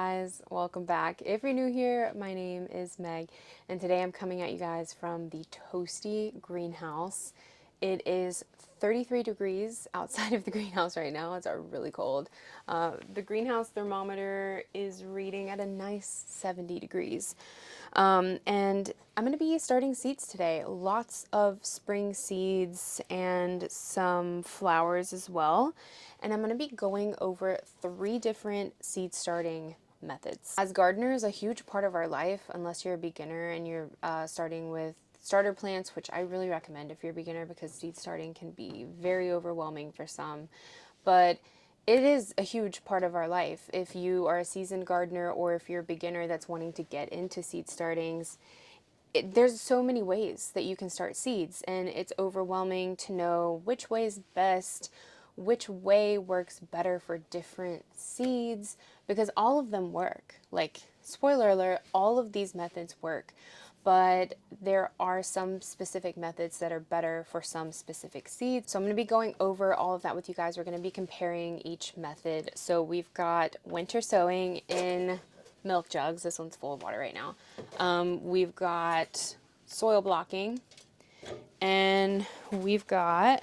guys, welcome back. If you're new here, my name is Meg, and today I'm coming at you guys from the toasty greenhouse. It is 33 degrees outside of the greenhouse right now. It's really cold. The greenhouse thermometer is reading at a nice 70 degrees. And I'm going to be starting seeds today. Lots of spring seeds and some flowers as well. And I'm going to be going over 3 different seed starting methods. As gardeners, a huge part of our life, unless you're a beginner and you're starting with starter plants, which I really recommend if you're a beginner because seed starting can be very overwhelming for some. But it is a huge part of our life. If you are a seasoned gardener or if you're a beginner that's wanting to get into seed startings, there's so many ways that you can start seeds, and it's overwhelming to know which way is best, which way works better for different seeds, because all of them work. Like, spoiler alert, all of these methods work, but there are some specific methods that are better for some specific seeds. So I'm going to be going over all of that with you guys. We're going to be comparing each method. So we've got winter sowing in milk jugs. This one's full of water right now. We've got soil blocking, and we've got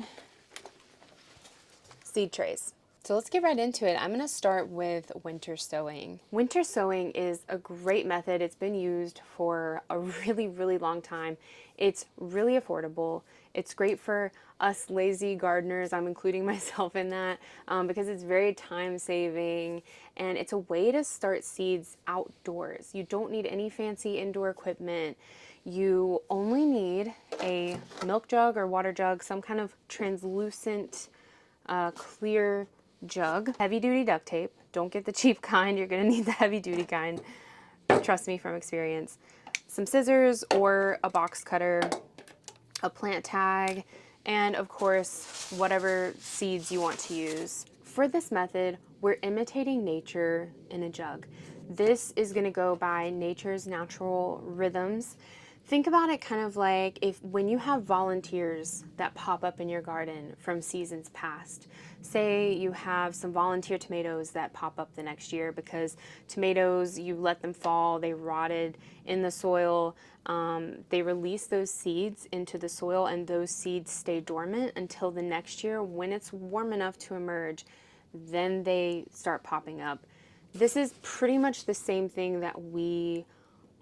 seed trays. So let's get right into it. I'm going to start with winter sowing. Winter sowing is a great method. It's been used for a really, really long time. It's really affordable. It's great for us lazy gardeners. I'm including myself in that because it's very time saving, and it's a way to start seeds outdoors. You don't need any fancy indoor equipment. You only need a milk jug or water jug, some kind of translucent clear jug, heavy duty duct tape. Don't get the cheap kind, you're gonna need the heavy duty kind. Trust me from experience. Some scissors or a box cutter, a plant tag, and of course, whatever seeds you want to use. For this method, we're imitating nature in a jug. This is gonna go by nature's natural rhythms. Think about it kind of like when you have volunteers that pop up in your garden from seasons past. Say you have some volunteer tomatoes that pop up the next year because tomatoes, you let them fall, they rotted in the soil, they release those seeds into the soil, and those seeds stay dormant until the next year when it's warm enough to emerge. Then they start popping up. This is pretty much the same thing that we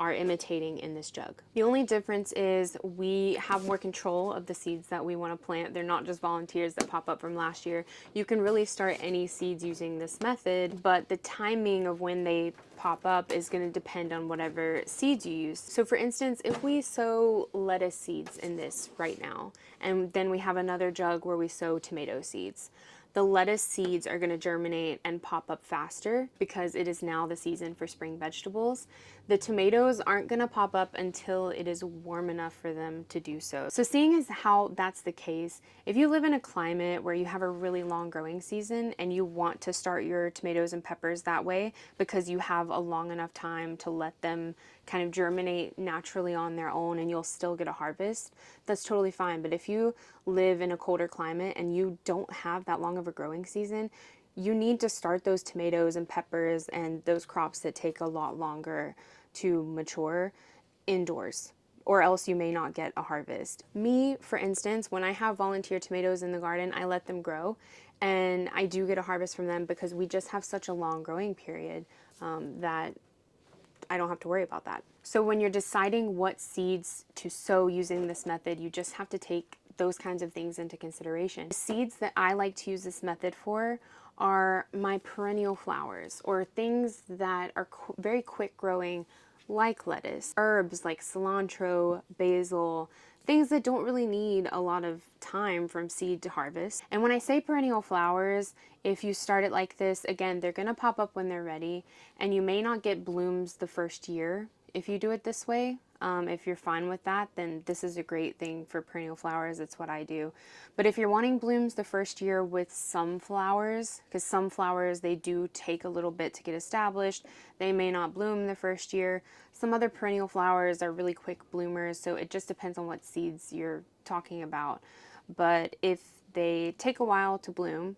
are imitating in this jug. The only difference is we have more control of the seeds that we want to plant. They're not just volunteers that pop up from last year. You can really start any seeds using this method, but the timing of when they pop up is going to depend on whatever seeds you use. So for instance, if we sow lettuce seeds in this right now, and then we have another jug where we sow tomato seeds, the lettuce seeds are going to germinate and pop up faster because it is now the season for spring vegetables. The tomatoes aren't going to pop up until it is warm enough for them to do so. So seeing as how that's the case, if you live in a climate where you have a really long growing season and you want to start your tomatoes and peppers that way because you have a long enough time to let them kind of germinate naturally on their own and you'll still get a harvest, that's totally fine. But if you live in a colder climate and you don't have that long of a growing season, you need to start those tomatoes and peppers and those crops that take a lot longer to mature indoors, or else you may not get a harvest. Me, for instance, when I have volunteer tomatoes in the garden, I let them grow and I do get a harvest from them because we just have such a long growing period that I don't have to worry about that. So when you're deciding what seeds to sow using this method, you just have to take those kinds of things into consideration. The seeds that I like to use this method for are my perennial flowers, or things that are very quick growing, like lettuce, herbs like cilantro, basil, things that don't really need a lot of time from seed to harvest. And when I say perennial flowers, if you start it like this, again, they're gonna pop up when they're ready, and you may not get blooms the first year if you do it this way. If you're fine with that, then this is a great thing for perennial flowers. It's what I do. But if you're wanting blooms the first year with some flowers, because some flowers, they do take a little bit to get established, they may not bloom the first year. Some other perennial flowers are really quick bloomers, so it just depends on what seeds you're talking about. But if they take a while to bloom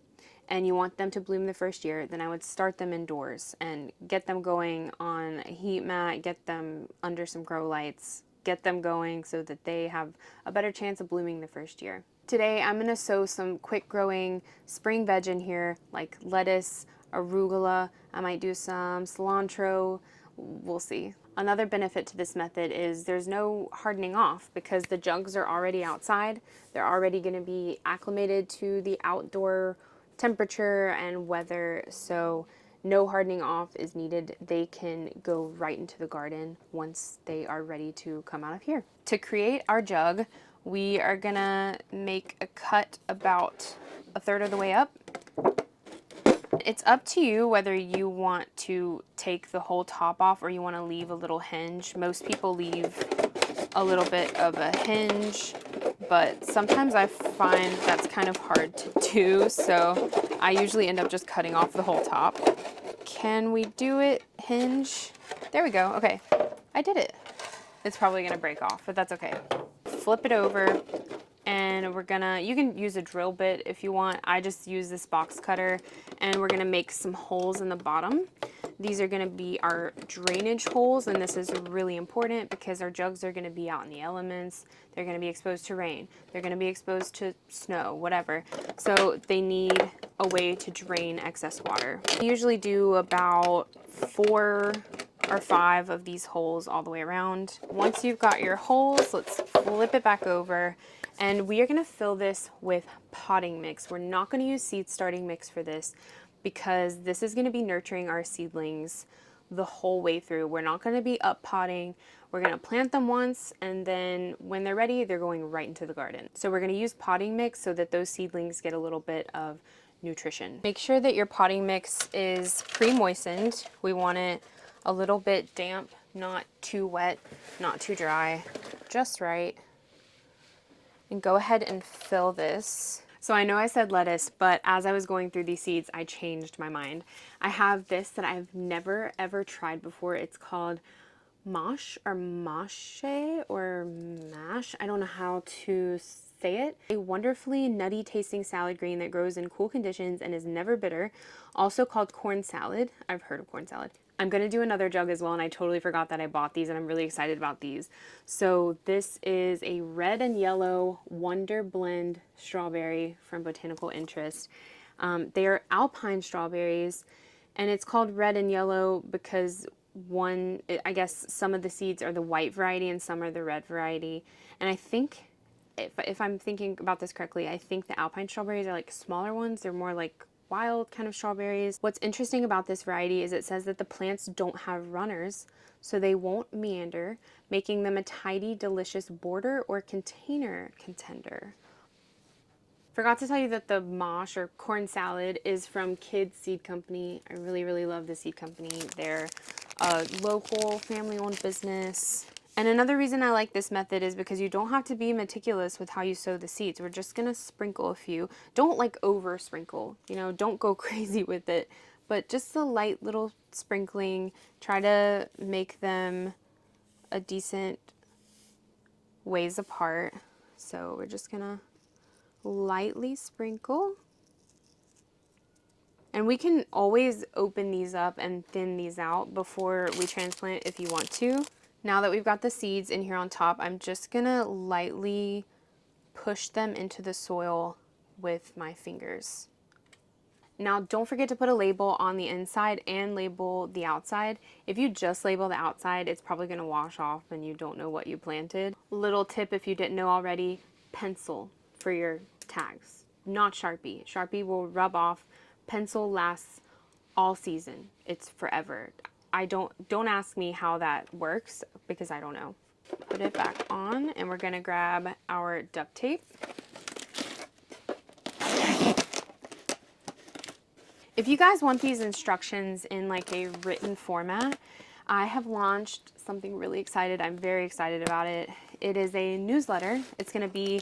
and you want them to bloom the first year, then I would start them indoors and get them going on a heat mat, get them under some grow lights, get them going so that they have a better chance of blooming the first year. Today I'm going to sow some quick growing spring veg in here, like lettuce, arugula. I might do some cilantro. We'll see. Another benefit to this method is there's no hardening off because the jugs are already outside. They're already going to be acclimated to the outdoor temperature and weather, so no hardening off is needed. They can go right into the garden once they are ready to come out of here. To create our jug, we are gonna make a cut about a third of the way up. It's up to you whether you want to take the whole top off or you want to leave a little hinge. Most people leave a little bit of a hinge, but sometimes I find that's kind of hard to do, so I usually end up just cutting off the whole top. Can we do it hinge? There we go. Okay, I did it. It's probably gonna break off, but that's okay. Flip it over, and we're gonna, you can use a drill bit if you want. I just use this box cutter, and we're gonna make some holes in the bottom. These are gonna be our drainage holes, and this is really important because our jugs are gonna be out in the elements. They're gonna be exposed to rain. They're gonna be exposed to snow, whatever. So they need a way to drain excess water. I usually do about 4 or 5 of these holes all the way around. Once you've got your holes, let's flip it back over, and we are gonna fill this with potting mix. We're not gonna use seed starting mix for this because this is gonna be nurturing our seedlings the whole way through. We're not gonna be up potting. We're gonna plant them once, and then when they're ready, they're going right into the garden. So we're gonna use potting mix so that those seedlings get a little bit of nutrition. Make sure that your potting mix is pre-moistened. We want it a little bit damp, not too wet, not too dry, just right. And go ahead and fill this. So I know I said lettuce, but as I was going through these seeds, I changed my mind. I have this that I've never ever tried before. It's called mosh or mache or mash. I don't know how to say it. A wonderfully nutty tasting salad green that grows in cool conditions and is never bitter. Also called corn salad. I've heard of corn salad. I'm going to do another jug as well, and I totally forgot that I bought these, and I'm really excited about these. So this is a red and yellow Wonder Blend strawberry from Botanical Interest. They are alpine strawberries, and it's called red and yellow because I guess some of the seeds are the white variety and some are the red variety. And I think, if I'm thinking about this correctly, I think the alpine strawberries are like smaller ones. They're more like wild kind of strawberries. What's interesting about this variety is it says that the plants don't have runners, so they won't meander, making them a tidy, delicious border or container contender. Forgot to tell you that the mosh or corn salad is from Kids Seed Company. I really, really love the seed company. They're a local family-owned business. And another reason I like this method is because you don't have to be meticulous with how you sow the seeds. We're just gonna sprinkle a few. Don't like over sprinkle, you know, don't go crazy with it, but just a light little sprinkling. Try to make them a decent ways apart. So we're just gonna lightly sprinkle. And we can always open these up and thin these out before we transplant if you want to. Now that we've got the seeds in here on top, I'm just gonna lightly push them into the soil with my fingers. Now don't forget to put a label on the inside and label the outside. If you just label the outside, it's probably gonna wash off and you don't know what you planted. Little tip if you didn't know already, pencil for your tags, not Sharpie. Sharpie will rub off. Pencil lasts all season. It's forever. Don't ask me how that works because I don't know. Put it back on, and we're gonna grab our duct tape. If you guys want these instructions in like a written format, I have launched something really excited. I'm very excited about it. It is a newsletter. It's gonna be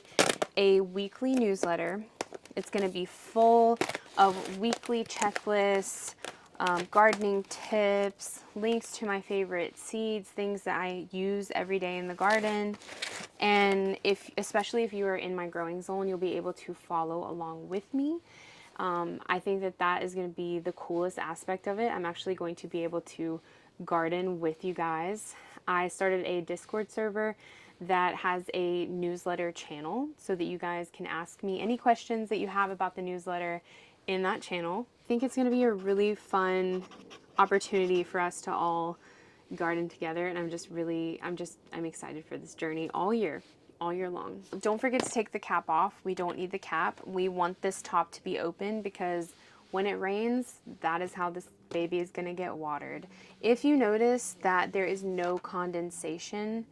a weekly newsletter. It's gonna be full of weekly checklists, gardening tips, links to my favorite seeds, things that I use every day in the garden. And especially if you are in my growing zone, you'll be able to follow along with me. I think that that is going to be the coolest aspect of it. I'm actually going to be able to garden with you guys. I started a Discord server that has a newsletter channel so that you guys can ask me any questions that you have about the newsletter in that channel. I think it's going to be a really fun opportunity for us to all garden together, and I'm excited for this journey all year long. Don't forget to take the cap off. We don't need the cap. We want this top to be open because when it rains, that is how this baby is going to get watered. If you notice that there is no condensation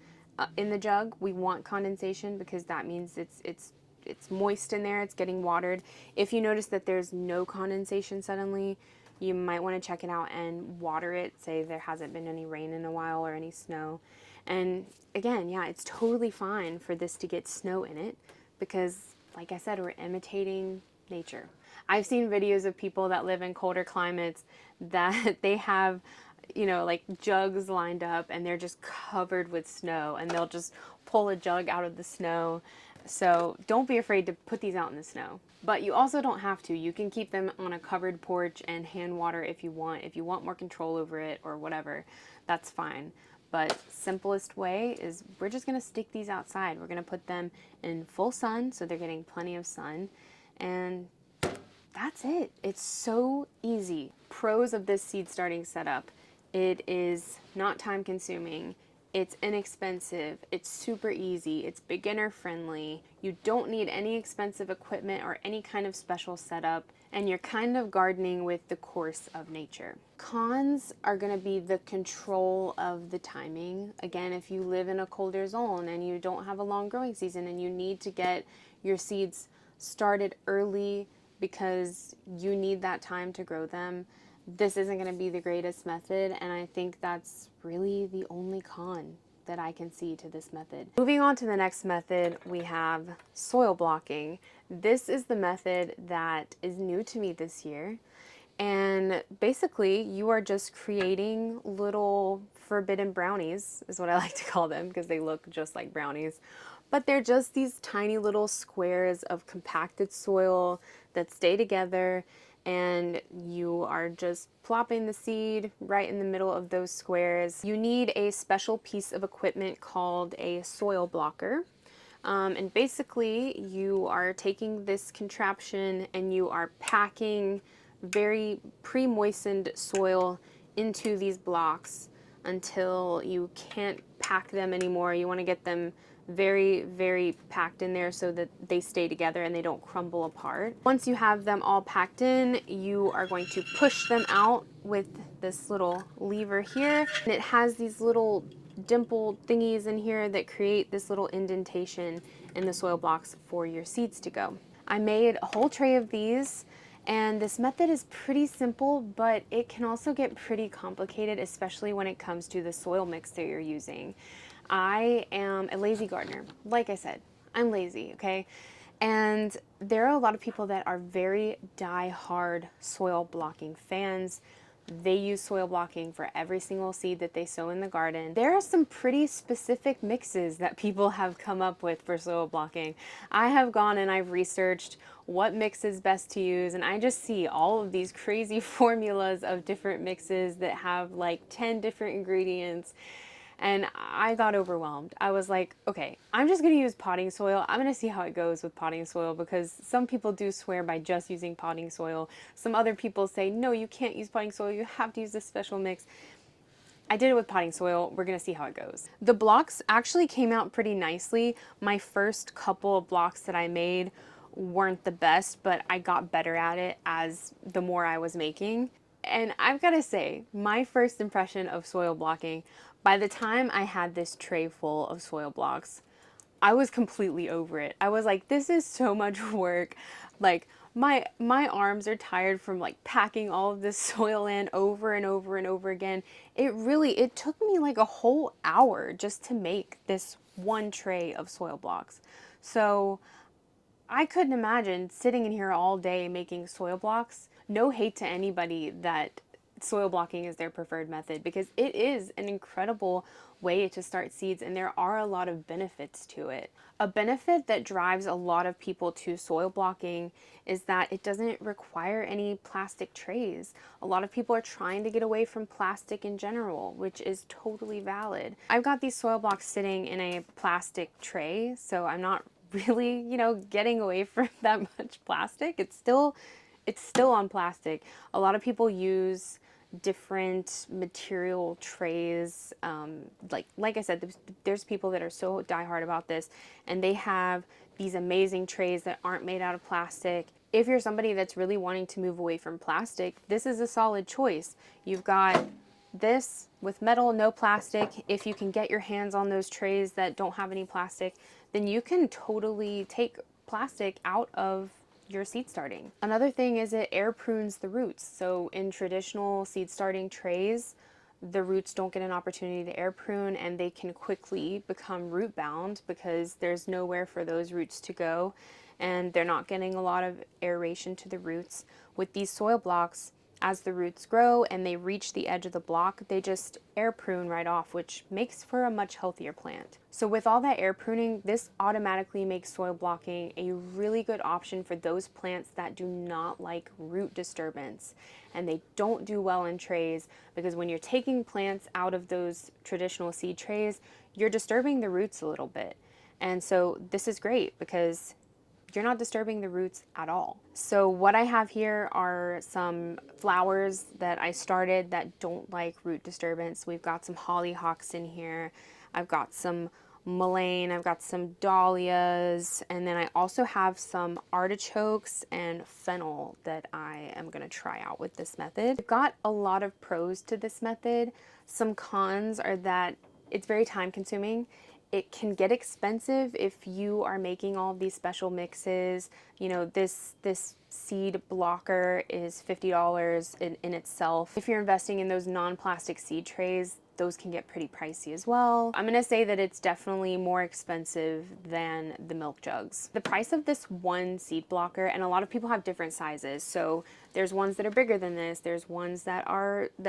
in the jug, we want condensation because that means it's moist in there, it's getting watered. If you notice that there's no condensation suddenly, you might want to check it out and water it. Say there hasn't been any rain in a while or any snow. And again, yeah, it's totally fine for this to get snow in it because, like I said, we're imitating nature. I've seen videos of people that live in colder climates that they have, you know, like jugs lined up and they're just covered with snow, and they'll just pull a jug out of the snow. So don't be afraid to put these out in the snow. But you also don't have to. You can keep them on a covered porch and hand water if you want. If you want more control over it or whatever, that's fine. But simplest way is we're just going to stick these outside. We're going to put them in full sun so they're getting plenty of sun. And that's it. It's so easy. Pros of this seed starting setup: it is not time consuming, it's inexpensive, it's super easy, it's beginner friendly, you don't need any expensive equipment or any kind of special setup, and you're kind of gardening with the course of nature. Cons are going to be the control of the timing. Again, if you live in a colder zone and you don't have a long growing season and you need to get your seeds started early because you need that time to grow them, this isn't going to be the greatest method, and I think that's really the only con that I can see to this method. Moving on to the next method, we have soil blocking. This is the method that is new to me this year, and basically you are just creating little forbidden brownies, is what I like to call them, because they look just like brownies. But they're just these tiny little squares of compacted soil that stay together, and you are just plopping the seed right in the middle of those squares. You need a special piece of equipment called a soil blocker. And basically you are taking this contraption and you are packing very pre-moistened soil into these blocks until you can't pack them anymore. You want to get them very, very packed in there so that they stay together and they don't crumble apart. Once you have them all packed in, you are going to push them out with this little lever here. And it has these little dimple thingies in here that create this little indentation in the soil blocks for your seeds to go. I made a whole tray of these, and this method is pretty simple, but it can also get pretty complicated, especially when it comes to the soil mix that you're using. I am a lazy gardener. Like I said, I'm lazy, okay? And there are a lot of people that are very die-hard soil blocking fans. They use soil blocking for every single seed that they sow in the garden. There are some pretty specific mixes that people have come up with for soil blocking. I have gone and I've researched what mix is best to use, and I just see all of these crazy formulas of different mixes that have like 10 different ingredients. And I got overwhelmed. I was like, okay, I'm just going to use potting soil. I'm going to see how it goes with potting soil, because some people do swear by just using potting soil. Some other people say, no, you can't use potting soil. You have to use this special mix. I did it with potting soil. We're going to see how it goes. The blocks actually came out pretty nicely. My first couple of blocks that I made weren't the best, but I got better at it as the more I was making. And I've got to say, my first impression of soil blocking, by the time I had this tray full of soil blocks, I was completely over it. I was like, this is so much work. Like my arms are tired from like packing all of this soil in over and over and over again. It took me like a whole hour just to make this one tray of soil blocks. So I couldn't imagine sitting in here all day making soil blocks. No hate to anybody that soil blocking is their preferred method because it is an incredible way to start seeds and there are a lot of benefits to it. A benefit that drives a lot of people to soil blocking is that it doesn't require any plastic trays. A lot of people are trying to get away from plastic in general, which is totally valid. I've got these soil blocks sitting in a plastic tray, so I'm not really, getting away from that much plastic. It's still on plastic. A lot of people use different material trays. Like I said, there's people that are so diehard about this, and they have these amazing trays that aren't made out of plastic. If you're somebody that's really wanting to move away from plastic, this is a solid choice. You've got this with metal, no plastic. If you can get your hands on those trays that don't have any plastic, then you can totally take plastic out of your seed starting. Another thing is it air prunes the roots. So in traditional seed starting trays, the roots don't get an opportunity to air prune and they can quickly become root bound because there's nowhere for those roots to go and they're not getting a lot of aeration to the roots. With these soil blocks, as the roots grow and they reach the edge of the block, they just air prune right off, which makes for a much healthier plant. So with all that air pruning, this automatically makes soil blocking a really good option for those plants that do not like root disturbance. And they don't do well in trays because when you're taking plants out of those traditional seed trays, you're disturbing the roots a little bit. And so this is great because you're not disturbing the roots at all. So what I have here are some flowers that I started that don't like root disturbance. We've got some hollyhocks in here. I've got some mullein, I've got some dahlias, and then I also have some artichokes and fennel that I am gonna try out with this method. I've got a lot of pros to this method. Some cons are that it's very time consuming. It can get expensive if you are making all of these special mixes. This seed blocker is $50 in itself. If you're investing in those non-plastic seed trays, those can get pretty pricey as well. I'm gonna say that it's definitely more expensive than the milk jugs. The price of this one seed blocker, and a lot of people have different sizes, so there's ones that are bigger than this, there's ones that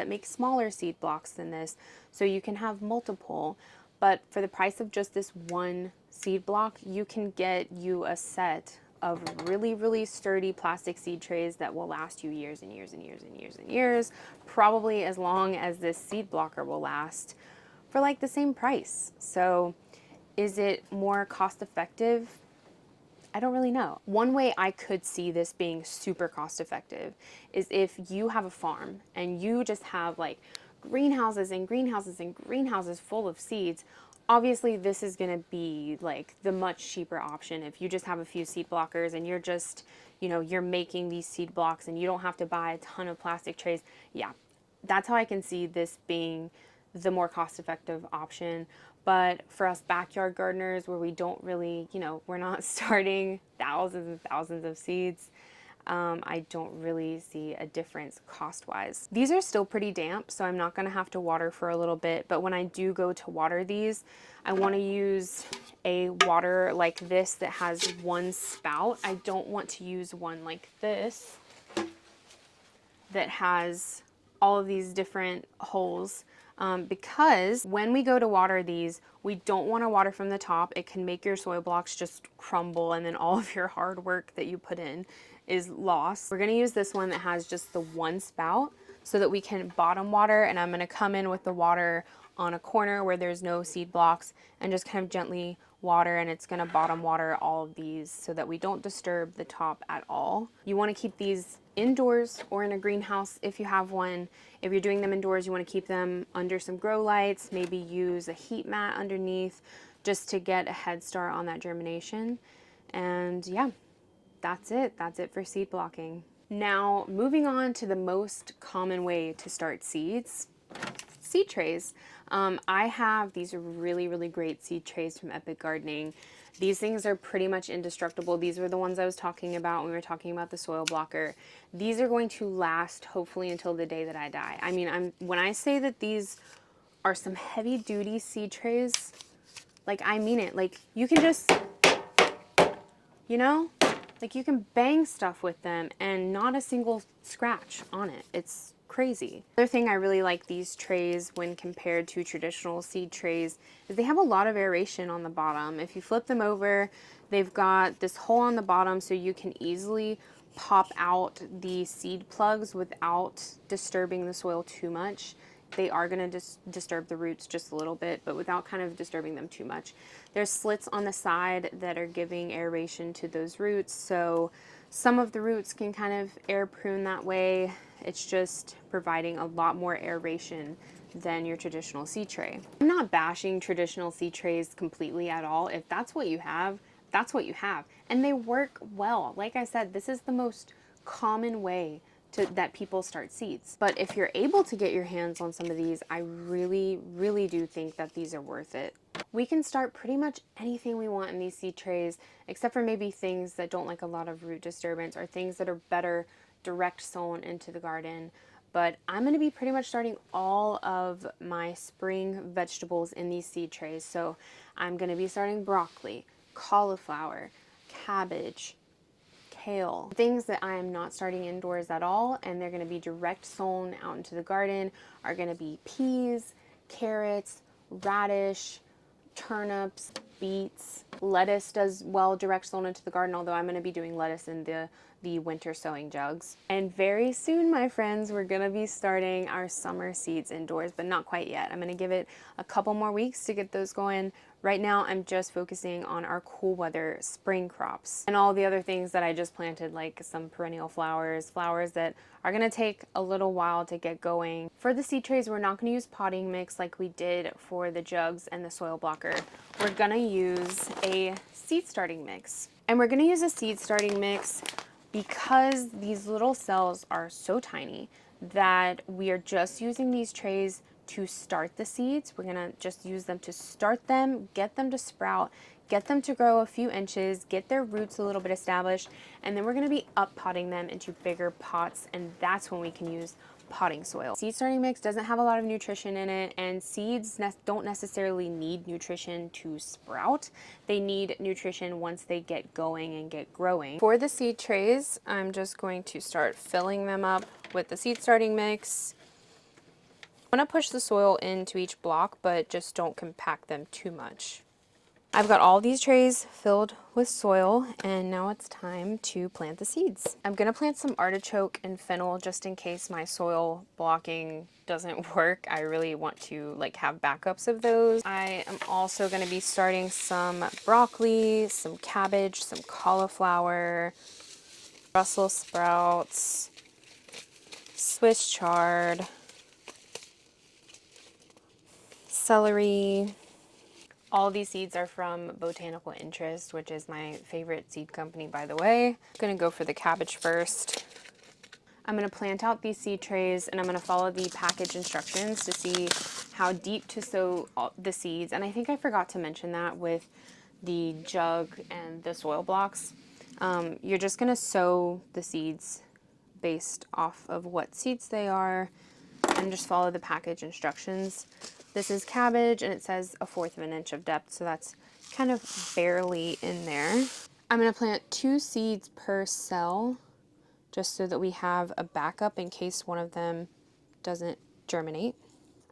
make smaller seed blocks than this, so you can have multiple. But for the price of just this one seed block, you can get you a set of really, really sturdy plastic seed trays that will last you years and years and years and years and years, probably as long as this seed blocker will last, for like the same price. So is it more cost effective? I don't really know. One way I could see this being super cost effective is if you have a farm and you just have like greenhouses and greenhouses and greenhouses full of seeds. Obviously this is going to be like the much cheaper option if you just have a few seed blockers and you're just, you're making these seed blocks and you don't have to buy a ton of plastic trays. Yeah, that's how I can see this being the more cost-effective option. But for us backyard gardeners where we don't really, we're not starting thousands and thousands of seeds, I don't really see a difference cost-wise. These are still pretty damp, so I'm not going to have to water for a little bit, but when I do go to water these, I want to use a water like this that has one spout. I don't want to use one like this that has all of these different holes. Because when we go to water these, we don't want to water from the top. It can make your soil blocks just crumble and then all of your hard work that you put in is lost. We're going to use this one that has just the one spout so that we can bottom water, and I'm going to come in with the water on a corner where there's no seed blocks and just kind of gently water, and it's going to bottom water all of these so that we don't disturb the top at all. You want to keep these indoors or in a greenhouse if you have one. If you're doing them indoors, you want to keep them under some grow lights, maybe use a heat mat underneath just to get a head start on that germination. And yeah, that's it. That's it for seed blocking. Now, moving on to the most common way to start seeds, seed trays. I have these really, really great seed trays from Epic Gardening. These things are pretty much indestructible. These were the ones I was talking about when we were talking about the soil blocker. These are going to last hopefully until the day that I die. I mean, when I say that these are some heavy duty seed trays, like I mean it. Like you can just, like you can bang stuff with them and not a single scratch on it. It's crazy. Another thing I really like these trays when compared to traditional seed trays is they have a lot of aeration on the bottom. If you flip them over, they've got this hole on the bottom so you can easily pop out the seed plugs without disturbing the soil too much. They are going to disturb the roots just a little bit, but without kind of disturbing them too much. There's slits on the side that are giving aeration to those roots, so some of the roots can kind of air prune that way. It's just providing a lot more aeration than your traditional seed tray. I'm not bashing traditional seed trays completely at all. If that's what you have, that's what you have. And they work well. Like I said, this is the most common way that people start seeds. But if you're able to get your hands on some of these, I really, really do think that these are worth it. We can start pretty much anything we want in these seed trays, except for maybe things that don't like a lot of root disturbance or things that are better direct sown into the garden. But I'm going to be pretty much starting all of my spring vegetables in these seed trays. So I'm going to be starting broccoli, cauliflower, cabbage, kale, things that I am not starting indoors at all, and they're going to be direct sown out into the garden are going to be peas, carrots, radish, turnips, beets. Lettuce does well direct sown into the garden, although I'm going to be doing lettuce in the winter sowing jugs. And very soon, my friends, we're going to be starting our summer seeds indoors, but not quite yet. I'm going to give it a couple more weeks to get those going. Right now, I'm just focusing on our cool weather spring crops and all the other things that I just planted, like some perennial flowers that are going to take a little while to get going. For the seed trays, we're not going to use potting mix like we did for the jugs and the soil blocker. We're going to use a seed starting mix. And we're going to use a seed starting mix because these little cells are so tiny that we are just using these trays to start the seeds. We're going to just use them to start them, get them to sprout, get them to grow a few inches, get their roots a little bit established, and then we're going to be up potting them into bigger pots, and that's when we can use potting soil. Seed starting mix doesn't have a lot of nutrition in it, and seeds don't necessarily need nutrition to sprout. They need nutrition once they get going and get growing. For the seed trays, I'm just going to start filling them up with the seed starting mix. I'm going to push the soil into each block, but just don't compact them too much. I've got all these trays filled with soil, and now it's time to plant the seeds. I'm going to plant some artichoke and fennel just in case my soil blocking doesn't work. I really want to have backups of those. I am also going to be starting some broccoli, some cabbage, some cauliflower, Brussels sprouts, Swiss chard, celery. All these seeds are from Botanical Interest, which is my favorite seed company, by the way. I'm gonna go for the cabbage first. I'm gonna plant out these seed trays, and I'm gonna follow the package instructions to see how deep to sow the seeds. And I think I forgot to mention that with the jug and the soil blocks. You're just gonna sow the seeds based off of what seeds they are, and just follow the package instructions. This is cabbage, and it says 1/4 of an inch of depth, so that's kind of barely in there. I'm going to plant 2 seeds per cell, just so that we have a backup in case one of them doesn't germinate.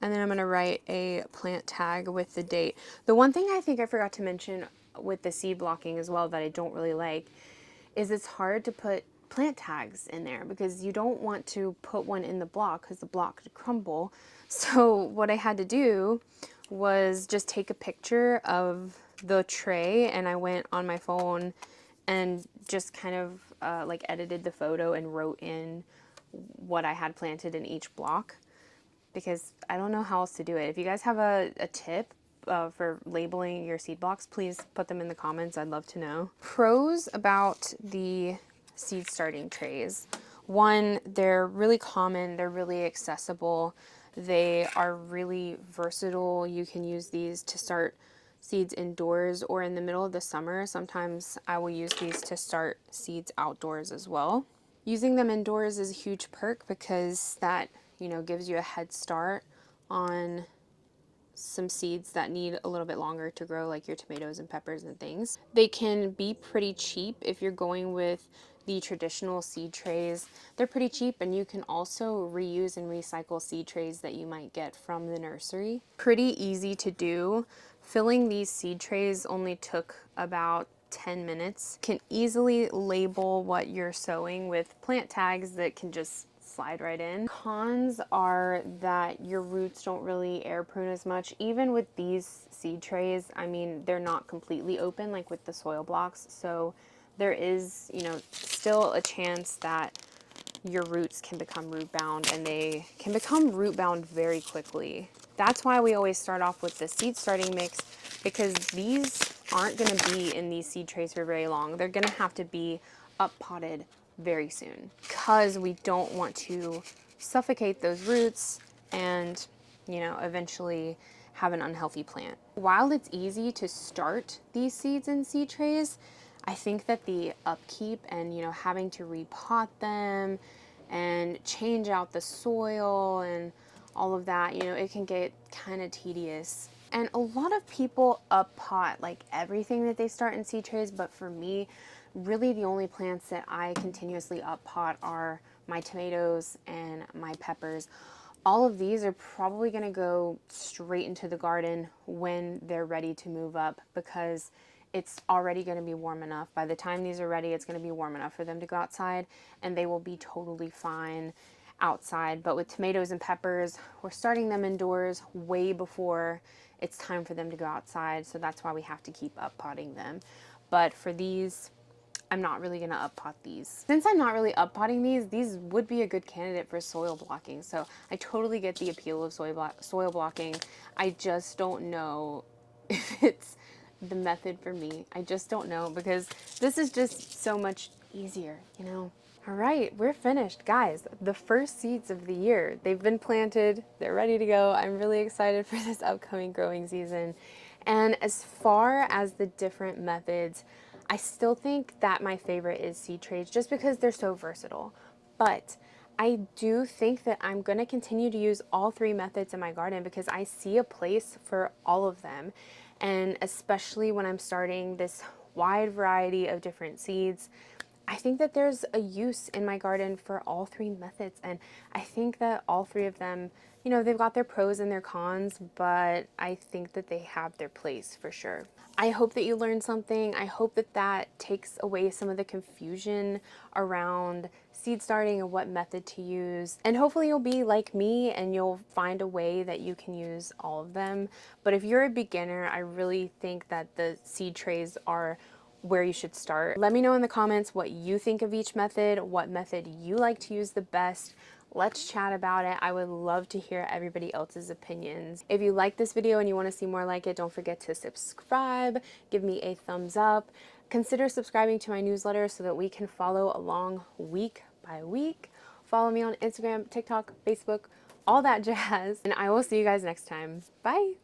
And then I'm going to write a plant tag with the date. The one thing I think I forgot to mention with the seed blocking as well that I don't really like is it's hard to put plant tags in there because you don't want to put one in the block because the block could crumble. So what I had to do was just take a picture of the tray, and I went on my phone and just kind of edited the photo and wrote in what I had planted in each block, because I don't know how else to do it. If you guys have a tip for labeling your seed blocks, please put them in the comments. I'd love to know. Pros about the seed starting trays. One, they're really common, they're really accessible, they are really versatile. You can use these to start seeds indoors or in the middle of the summer. Sometimes I will use these to start seeds outdoors as well. Using them indoors is a huge perk because that, gives you a head start on some seeds that need a little bit longer to grow, like your tomatoes and peppers and things. They can be pretty cheap if you're going with the traditional seed trays. They're pretty cheap, and you can also reuse and recycle seed trays that you might get from the nursery. Pretty easy to do. Filling these seed trays only took about 10 minutes. Can easily label what you're sowing with plant tags that can just slide right in. Cons are that your roots don't really air prune as much. Even with these seed trays, I mean, they're not completely open like with the soil blocks, so there is, you know, still a chance that your roots can become root bound, and they can become root bound very quickly. That's why we always start off with the seed starting mix, because these aren't going to be in these seed trays for very long. They're going to have to be up potted very soon, because we don't want to suffocate those roots and, you know, eventually have an unhealthy plant. While it's easy to start these seeds in seed trays, I think that the upkeep and, you know, having to repot them and change out the soil and all of that, you know, it can get kind of tedious. And a lot of people up pot like everything that they start in seed trays, but for me, really the only plants that I continuously up pot are my tomatoes and my peppers. All of these are probably going to go straight into the garden when they're ready to move up, because it's already going to be warm enough. By the time these are ready, it's going to be warm enough for them to go outside, and they will be totally fine outside. But with tomatoes and peppers, we're starting them indoors way before it's time for them to go outside, so that's why we have to keep up potting them. But for these, I'm not really going to up pot these. Since I'm not really up potting these would be a good candidate for soil blocking. So I totally get the appeal of soil blocking. I just don't know if it's the method for me. I just don't know, because this is just so much easier, you know? All right, we're finished. Guys, the first seeds of the year, they've been planted, they're ready to go. I'm really excited for this upcoming growing season. And as far as the different methods, I still think that my favorite is seed trays, just because they're so versatile. But I do think that I'm going to continue to use all three methods in my garden, because I see a place for all of them. And especially when I'm starting this wide variety of different seeds, I think that there's a use in my garden for all three methods, and I think that all three of them, you know, they've got their pros and their cons, but I think that they have their place for sure. I hope that you learned something. I hope that that takes away some of the confusion around seed starting and what method to use. And hopefully you'll be like me and you'll find a way that you can use all of them. But if you're a beginner, I really think that the seed trays are where you should start. Let me know in the comments what you think of each method, what method you like to use the best. Let's chat about it. I would love to hear everybody else's opinions. If you like this video and you want to see more like it, don't forget to subscribe, give me a thumbs up. Consider subscribing to my newsletter so that we can follow along week by week. Follow me on Instagram, TikTok, Facebook, all that jazz. And I will see you guys next time. Bye.